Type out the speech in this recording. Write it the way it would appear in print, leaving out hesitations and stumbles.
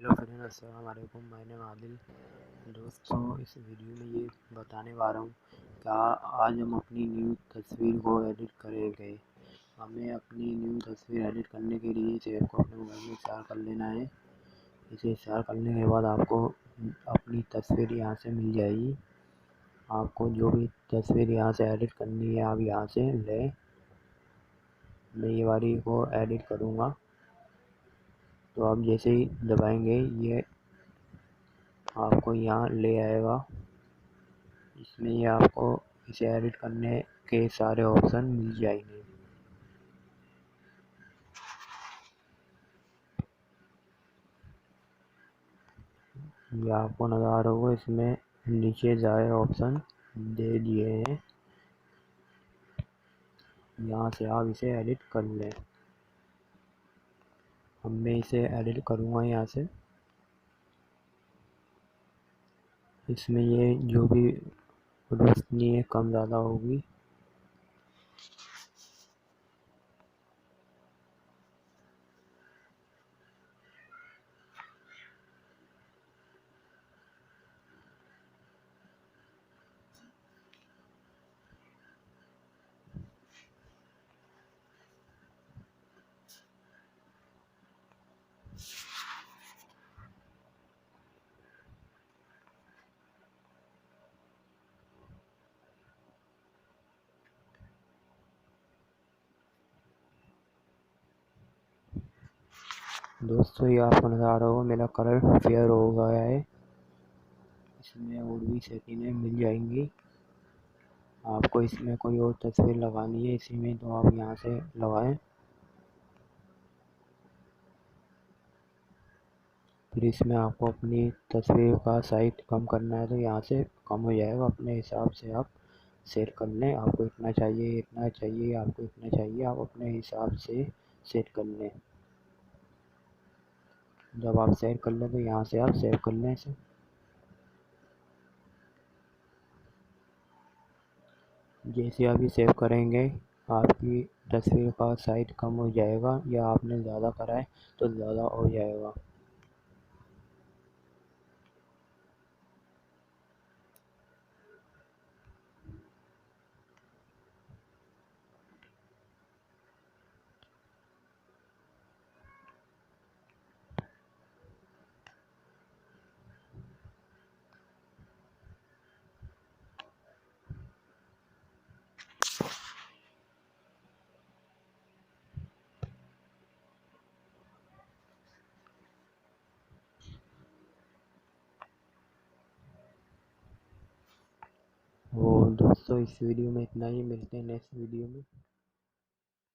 Hello friend, अस्सलाम वालेकुम। My name Adil. दोस्तों, इस वीडियो में ये बताने वाला हूँ क्या आज हम अपनी न्यू तस्वीर को एडिट करेंगे। हमें अपनी न्यू तस्वीर एडिट करने के लिए इस ऐप को अपने मोबाइल में इंस्टॉल कर लेना है। इसे इंस्टॉल करने के बाद आपको अपनी तस्वीर यहाँ से मिल जाएगी। आपको जो भी तस्वीर यहाँ से एडिट करनी है आप यहाँ से लें। मैं ये वाली को एडिट करूँगा, तो आप जैसे ही दबाएंगे ये आपको यहाँ ले आएगा। इसमें ये आपको इसे एडिट करने के सारे ऑप्शन मिल जाएंगे। ये आपको नज़र आ रहा होगा, इसमें नीचे सारे ऑप्शन दे दिए हैं। यहाँ से आप इसे एडिट कर लें। अब मैं इसे एडिट करूँगा यहाँ से। इसमें ये जो भी रोशनी है कम ज़्यादा होगी। दोस्तों, ये आपको नज़र आ रहा होगा मेरा कलर फेयर हो गया है। इसमें और भी सेटिंगें मिल जाएंगी। आपको इसमें कोई और तस्वीर लगानी है इसी में, तो आप यहाँ से लगाएं। फिर इसमें आपको अपनी तस्वीर का साइज कम करना है, तो यहाँ से कम हो जाएगा। अपने हिसाब से आप सेट कर लें। आपको इतना चाहिए, इतना चाहिए, आपको इतना चाहिए, आप अपने हिसाब से सेट कर लें। जब आप सेट कर लें तो यहाँ से आप सेव कर लें इसे। जैसे आप ये सेव करेंगे आपकी तस्वीर का साइज कम हो जाएगा, या आपने ज़्यादा करा है तो ज़्यादा हो जाएगा। और दोस्तों, इस वीडियो में इतना ही। मिलते हैं नेक्स्ट वीडियो में।